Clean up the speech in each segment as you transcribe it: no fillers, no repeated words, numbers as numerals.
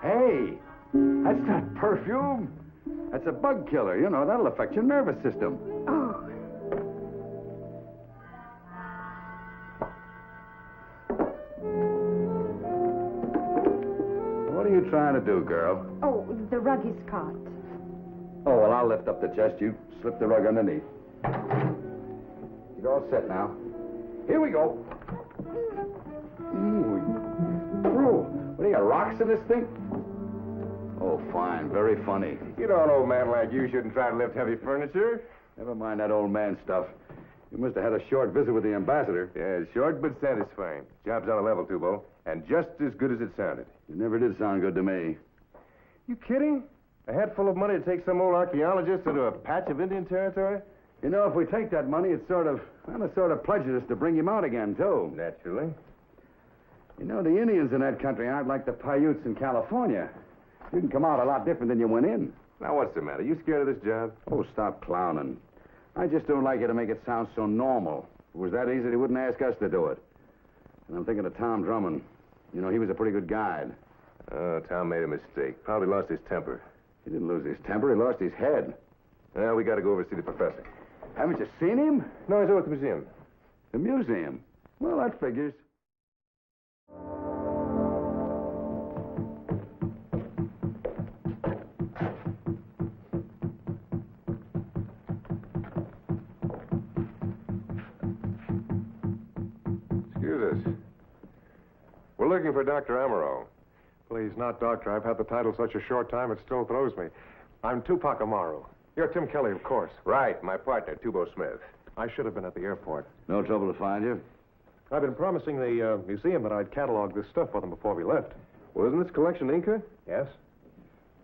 Hey, that's not perfume. That's a bug killer. You know, that'll affect your nervous system. Oh. What are you trying to do, girl? Oh, the rug is caught. Oh, well, I'll lift up the chest. You slip the rug underneath. You're all set now. Here we go. Ooh, what do you got, rocks in this thing? Oh, fine. Very funny. You know, an old man like you shouldn't try to lift heavy furniture. Never mind that old man stuff. You must have had a short visit with the ambassador. Yeah, short but satisfying. Job's on a level, Toubo, and just as good as it sounded. It never did sound good to me. You kidding? A head full of money to take some old archaeologist into a patch of Indian territory? You know, if we take that money, it's sort of pledges us to bring him out again, too. Naturally. You know, the Indians in that country aren't like the Paiutes in California. You can come out a lot different than you went in. Now, what's the matter? You scared of this job? Oh, stop clowning. I just don't like you to make it sound so normal. If it was that easy, they wouldn't ask us to do it. And I'm thinking of Tom Drummond. You know, he was a pretty good guide. Oh, Tom made a mistake. Probably lost his temper. He didn't lose his temper. He lost his head. Well, we got to go over and see the professor. Haven't you seen him? No, he's over at the museum. The museum? Well, that figures. Excuse us. We're looking for Dr. Amaro. Please, not doctor. I've had the title such a short time, it still throws me. I'm Tupac Amaru. You're Tim Kelly, of course. Right, my partner, Toubo Smith. I should have been at the airport. No trouble to find you? I've been promising the museum that I'd catalog this stuff for them before we left. Well, isn't this collection Inca? Yes?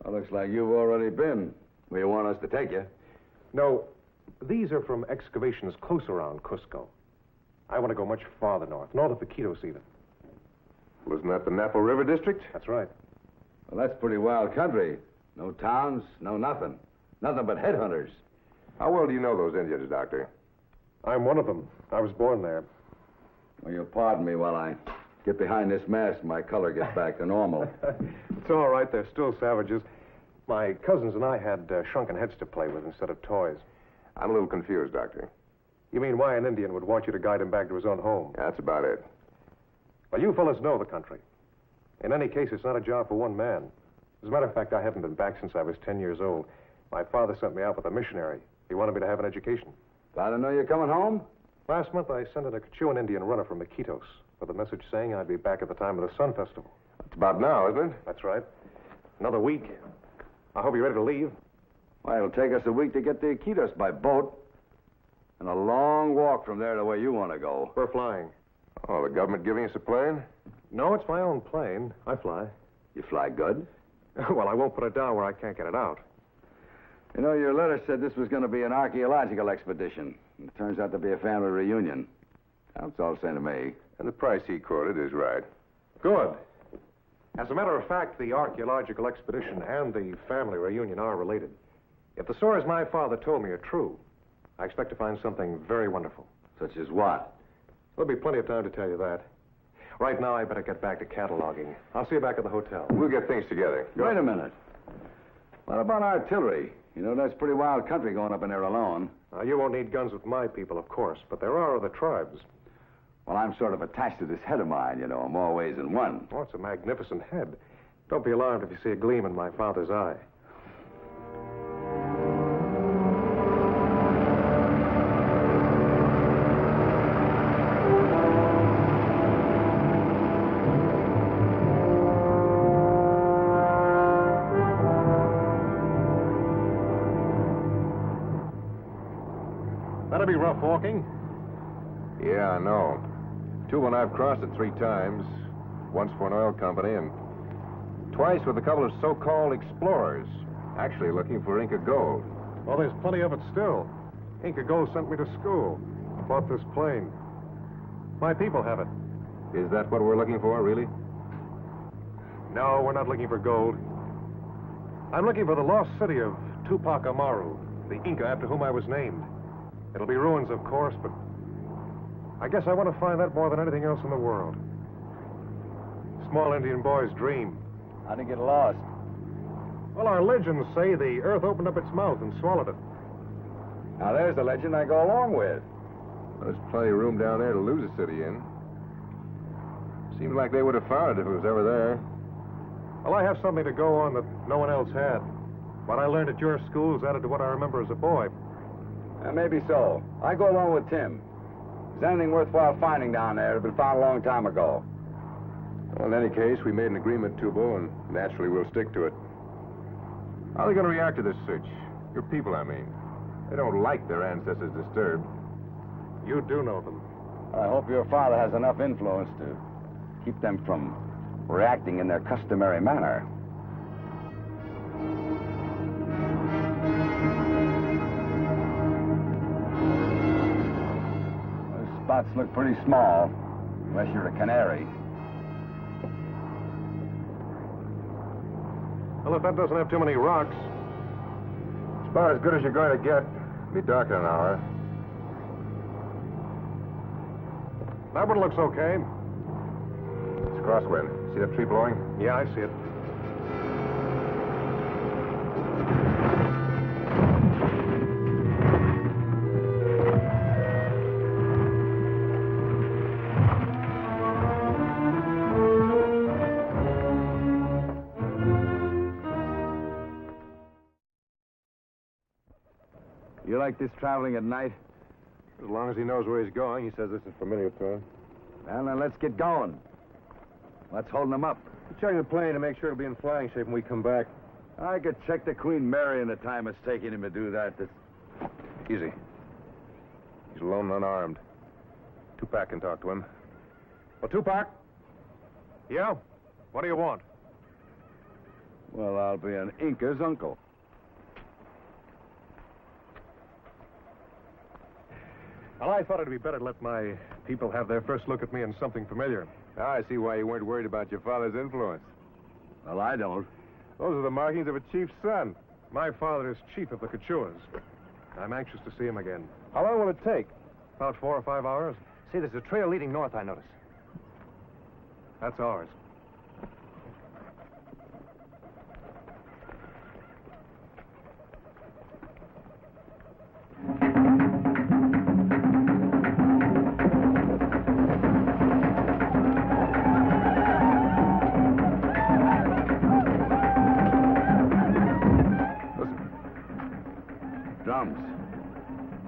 Well, looks like you've already been where you want us to take you. No, these are from excavations close around Cusco. I want to go much farther north of Iquitos even. Wasn't that the Napo River District? That's right. Well, that's pretty wild country. No towns, no nothing. Nothing but headhunters. How well do you know those Indians, Doctor? I'm one of them. I was born there. Well, you'll pardon me while I get behind this mask and my color gets back to normal. It's all right. They're still savages. My cousins and I had shrunken heads to play with instead of toys. I'm a little confused, Doctor. You mean why an Indian would want you to guide him back to his own home? That's about it. Well, you fellas know the country. In any case, it's not a job for one man. As a matter of fact, I haven't been back since I was 10 years old. My father sent me out with a missionary. He wanted me to have an education. Glad to know you're coming home? Last month, I sent in a Quichuan Indian runner from Iquitos with a message saying I'd be back at the time of the Sun Festival. It's about now, isn't it? That's right. Another week. I hope you're ready to leave. Why, it'll take us a week to get to Iquitos by boat. And a long walk from there to where you want to go. We're flying. Oh, the government giving us a plane? No, it's my own plane. I fly. You fly good? Well, I won't put it down where I can't get it out. You know, your letter said this was going to be an archaeological expedition. It turns out to be a family reunion. That's all the same to me. And the price he quoted is right. Good. As a matter of fact, the archaeological expedition and the family reunion are related. If the stories my father told me are true, I expect to find something very wonderful. Such as what? There'll be plenty of time to tell you that. Right now, I better get back to cataloging. I'll see you back at the hotel. We'll get things together. Wait a minute. What about artillery? You know, that's pretty wild country going up in there alone. You won't need guns with my people, of course, but there are other tribes. Well, I'm sort of attached to this head of mine, you know, in more ways than one. Oh, it's a magnificent head. Don't be alarmed if you see a gleam in my father's eye. That'll be rough walking. Yeah, I know. Toubo and I've crossed it 3 times. Once for an oil company and twice with a couple of so-called explorers, actually looking for Inca gold. Well, there's plenty of it still. Inca Gold sent me to school. I bought this plane. My people have it. Is that what we're looking for, really? No, we're not looking for gold. I'm looking for the lost city of Tupac Amaru, the Inca after whom I was named. It'll be ruins, of course, but I guess I want to find that more than anything else in the world. Small Indian boy's dream. How'd it get lost? Well, our legends say the earth opened up its mouth and swallowed it. Now, there's the legend I go along with. There's plenty of room down there to lose a city in. Seems like they would have found it if it was ever there. Well, I have something to go on that no one else had. What I learned at your school is added to what I remember as a boy. Maybe so. I go along with Tim. If there's anything worthwhile finding down there, it's been found a long time ago. Well, in any case, we made an agreement, Toubo, and naturally we'll stick to it. How are they going to react to this search? Your people, I mean. They don't like their ancestors disturbed. You do know them. I hope your father has enough influence to keep them from reacting in their customary manner. Those spots look pretty small, unless you're a canary. Well, if that doesn't have too many rocks. It's about as good as you're going to get. It'll be dark in an hour. That one looks okay. It's crosswind. See that tree blowing? Yeah, I see it. You like this traveling at night? As long as he knows where he's going, he says this is familiar to him. Well, then let's get going. What's holding them up? We're checking the plane to make sure it'll be in flying shape when we come back. I could check the Queen Mary in the time it's taking him to do that. Easy. He's alone and unarmed. Tupac can talk to him. Well, Tupac? Yeah? What do you want? Well, I'll be an Inca's uncle. Well, I thought it'd be better to let my people have their first look at me in something familiar. Now I see why you weren't worried about your father's influence. Well, I don't. Those are the markings of a chief's son. My father is chief of the Quichuas. I'm anxious to see him again. How long will it take? About 4 or 5 hours. See, there's a trail leading north, I notice. That's ours. Drums.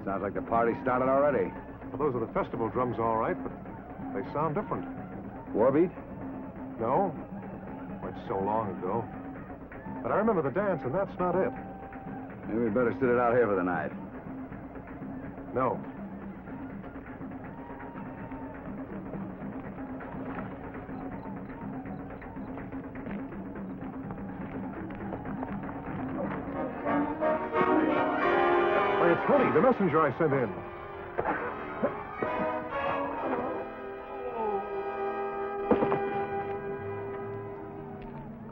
Sounds like the party started already. Well, those are the festival drums, all right, but they sound different. Warbeat? No? Well, it's so long ago. But I remember the dance, and that's not it. Maybe we'd better sit it out here for the night. No. Why, it's Honey, the messenger I sent in.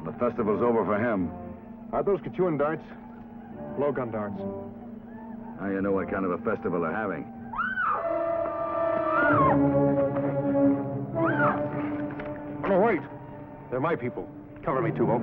The festival's over for him. Are those Quichuan darts? Blowgun darts. Now you know what kind of a festival they're having. Oh, no, wait. They're my people. Cover me, Toubo.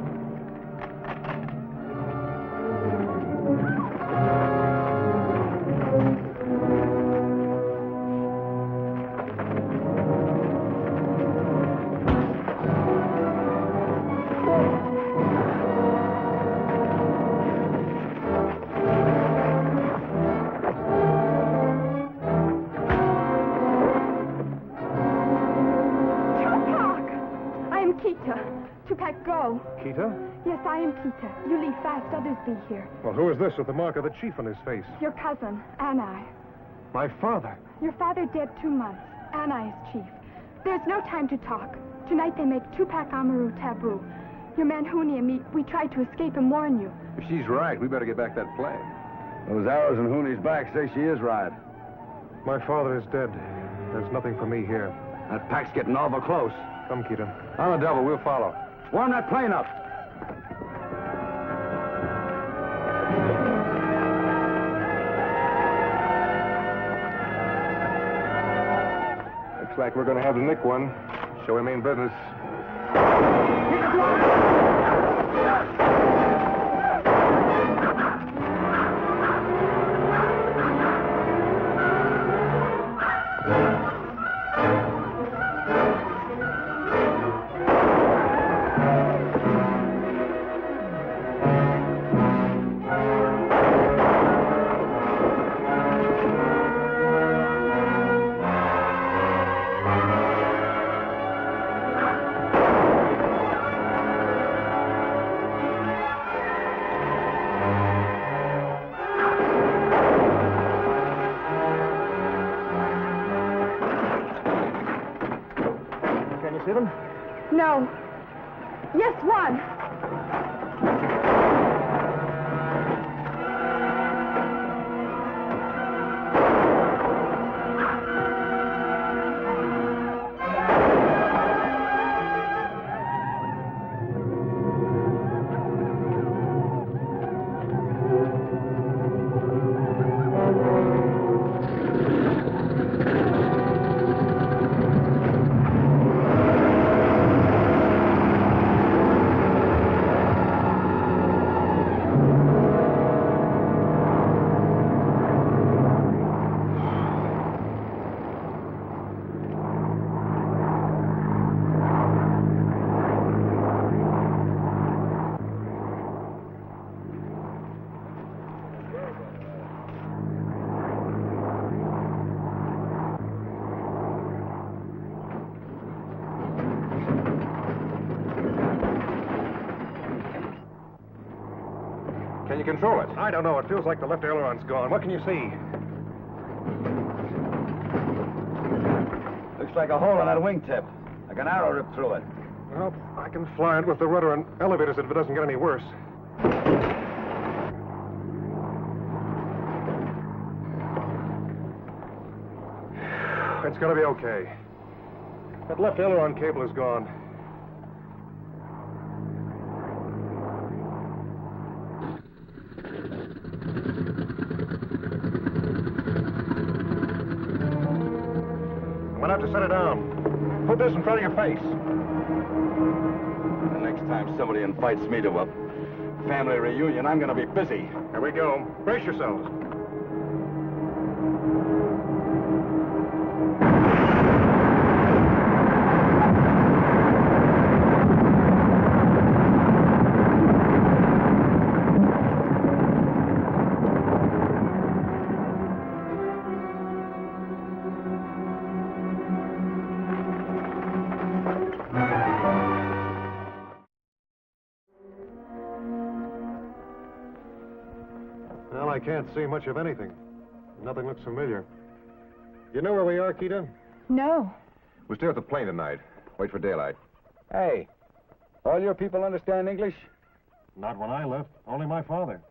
Tupac, go. Kita? Yes, I am Kita. You leave fast, others be here. Well, who is this with the mark of the chief on his face? Your cousin, Anai. My father. Your father dead 2 months. Anai is chief. There's no time to talk. Tonight they make Tupac Amaru taboo. Your man Huni and me, we tried to escape and warn you. If she's right, we better get back that plane. Those arrows in Hooney's back say she is right. My father is dead. There's nothing for me here. That pack's getting awful close. Come, Kita. On the double, we'll follow. Warm that plane up. Looks like we're going to have to nick one. Show him mean business. No. Yes, one. Can you control it? I don't know. It feels like the left aileron's gone. What can you see? Looks like a hole in that wingtip. Like an arrow ripped through it. Well, I can fly it with the rudder and elevators if it doesn't get any worse. It's gonna be okay. That left aileron cable is gone. I'm gonna have to set it down. Put this in front of your face. The next time somebody invites me to a family reunion, I'm gonna be busy. Here we go. Brace yourselves. Well, I can't see much of anything. Nothing looks familiar. You know where we are, Keita? No. We'll stay at the plane tonight. Wait for daylight. Hey, all your people understand English? Not when I left. Only my father.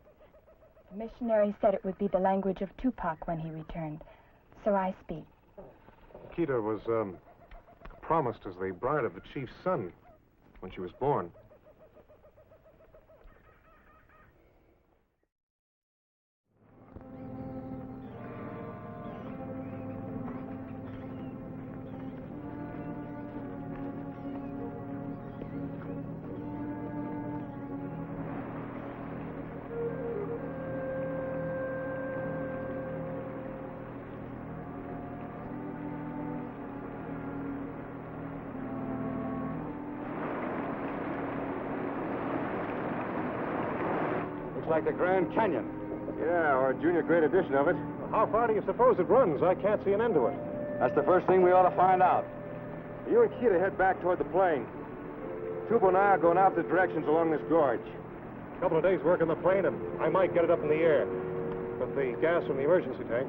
The missionary said it would be the language of Tupac when he returned. So I speak. Keita was, promised as the bride of the chief's son when she was born. Looks like the Grand Canyon. Yeah, or a junior grade edition of it. How far do you suppose it runs? I can't see an end to it. That's the first thing we ought to find out. You and Keita head back toward the plane. Toubo and I are going opposite directions along this gorge. A couple of days work on the plane, and I might get it up in the air with the gas from the emergency tank.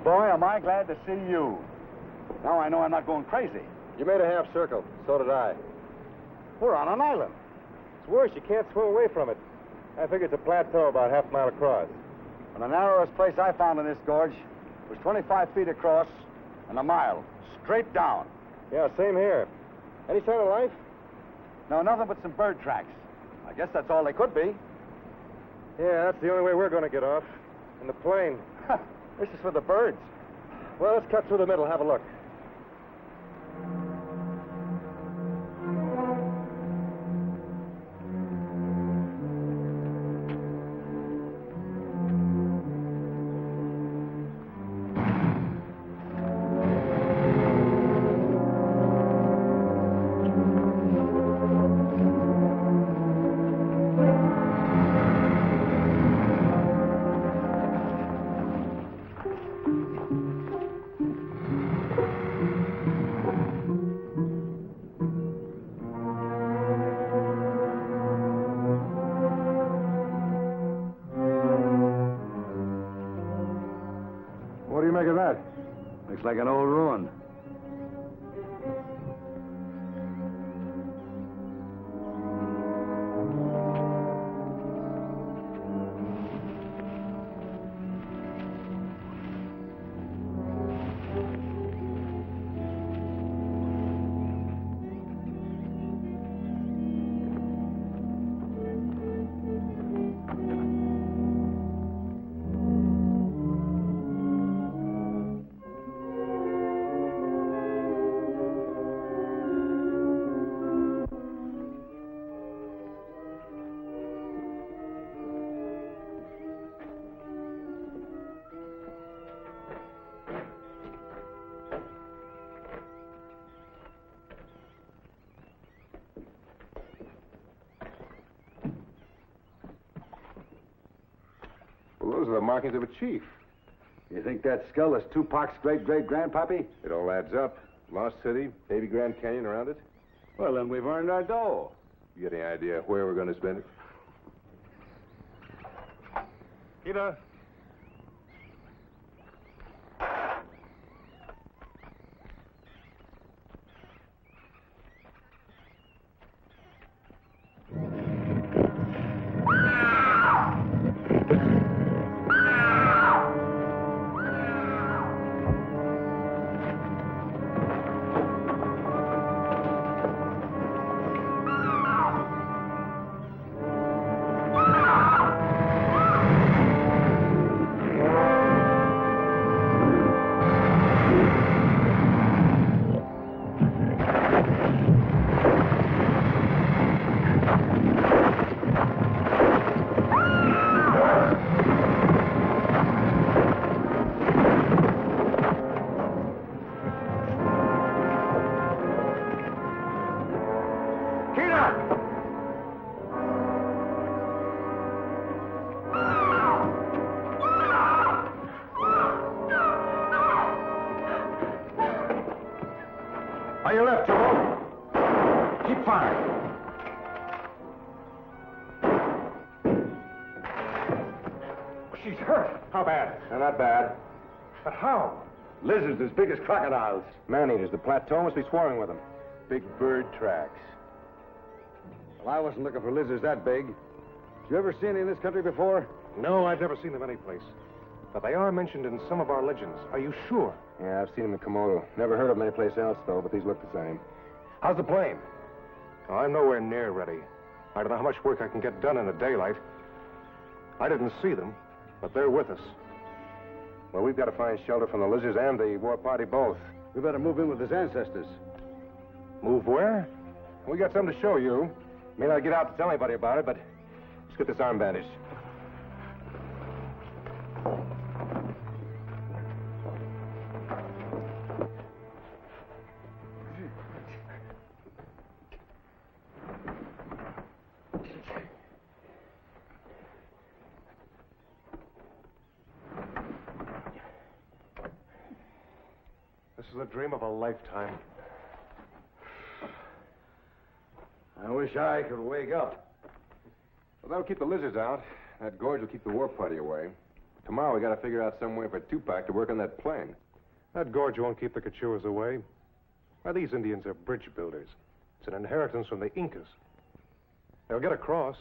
Boy, am I glad to see you. Now I know I'm not going crazy. You made a half circle. So did I. We're on an island. It's worse. You can't swim away from it. I figure it's a plateau about half a mile across. And the narrowest place I found in this gorge was 25 feet across and a mile, straight down. Yeah, same here. Any sign of life? No, nothing but some bird tracks. I guess that's all they could be. Yeah, that's the only way we're going to get off. In the plane. This is for the birds. Well, let's cut through the middle. Have a look. Looks like an old ruin. Well, those are the markings of a chief. You think that skull is Tupac's great-great-grandpappy? It all adds up. Lost City, baby Grand Canyon around it. Well, then we've earned our dough. You got any idea where we're going to spend it? Ida. On your left, Toubo. Keep firing. She's hurt. How bad? Not bad. But how? Lizards as big as crocodiles. Man-eaters. The plateau must be swarming with them. Big bird tracks. Well, I wasn't looking for lizards that big. Did you ever see any in this country before? No, I've never seen them anyplace. But they are mentioned in some of our legends. Are you sure? Yeah, I've seen them in Komodo. Never heard of them anyplace else, though, but these look the same. How's the plane? Oh, I'm nowhere near ready. I don't know how much work I can get done in the daylight. I didn't see them, but they're with us. Well, we've got to find shelter from the lizards and the war party both. We better move in with his ancestors. Move where? We got something to show you. May not get out to tell anybody about it, but let's get this arm bandaged. This is a dream of a lifetime. I wish I could wake up. Well, that'll keep the lizards out. That gorge will keep the war party away. Tomorrow we got to figure out some way for Tupac to work on that plane. That gorge won't keep the Quichuas away. Why, these Indians are bridge builders. It's an inheritance from the Incas. They'll get across.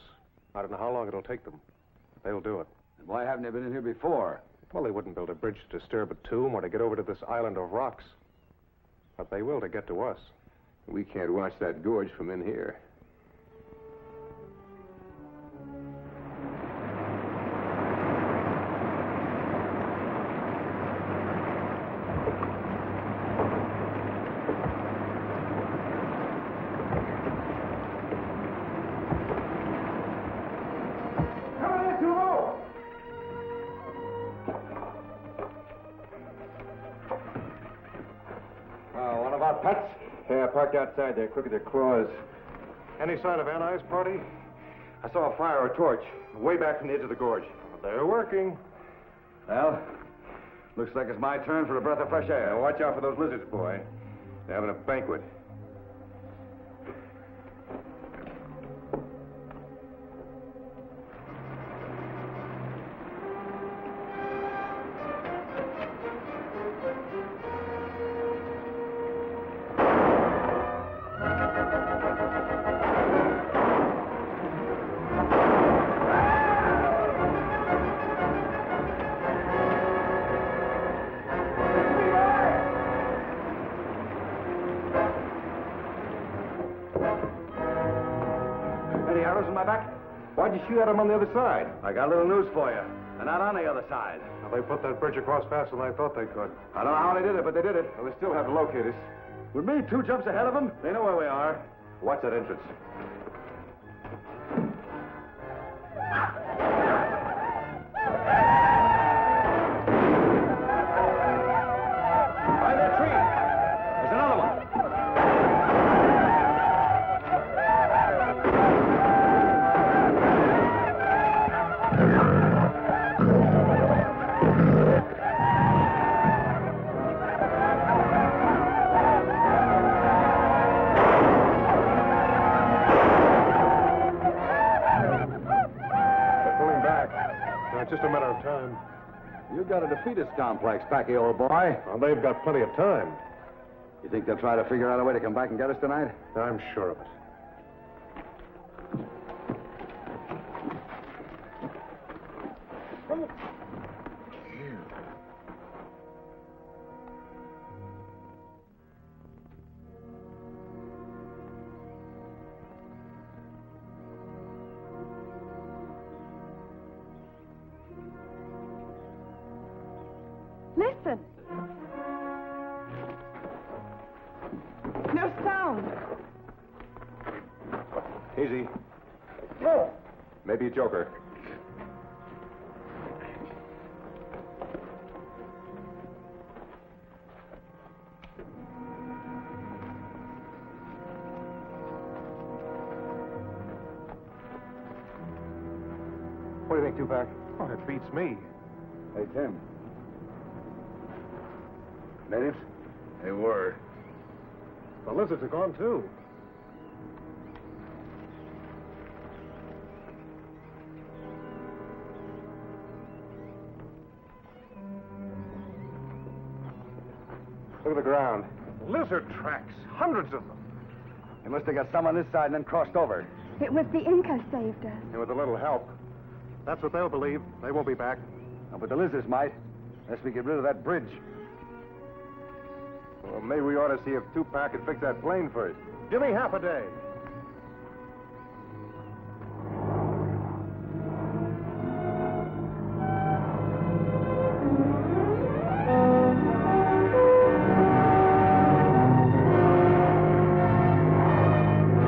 I don't know how long it'll take them. They'll do it. And why haven't they been in here before? Well, they wouldn't build a bridge to disturb a tomb or to get over to this island of rocks. But they will to get to us. We can't watch that gorge from in here. One of our pets? Yeah, parked outside there, crooked their claws. Any sign of Anai's party? I saw a fire or a torch way back from the edge of the gorge. They're working. Well, looks like it's my turn for a breath of fresh air. Now, watch out for those lizards, boy. They're having a banquet. in my back? Why'd you shoot at him on the other side? I got a little news for you. They're not on the other side. Well, they put that bridge across faster than I thought they could. I don't know how they did it, but they did it. Well, they still haven't located us. With me 2 jumps ahead of them, they know where we are. Watch that entrance. By that tree. There's another one. They're pulling back. It's just a matter of time. You got a defeatist complex, Packy, old boy. Well, they've got plenty of time. You think they'll try to figure out a way to come back and get us tonight? I'm sure of it. Listen. No sound. Easy. Maybe a joker. What do you think, Tupac? Oh, it beats me. Hey, Tim. Natives? They were. The lizards are gone, too. Look at the ground. Lizard tracks. Hundreds of them. They must have got some on this side and then crossed over. It was the Inca saved us. And with a little help. That's what they'll believe. They won't be back. Oh, but the lizards might, unless we get rid of that bridge. Well, maybe we ought to see if Tupac can fix that plane first. Give me half a day.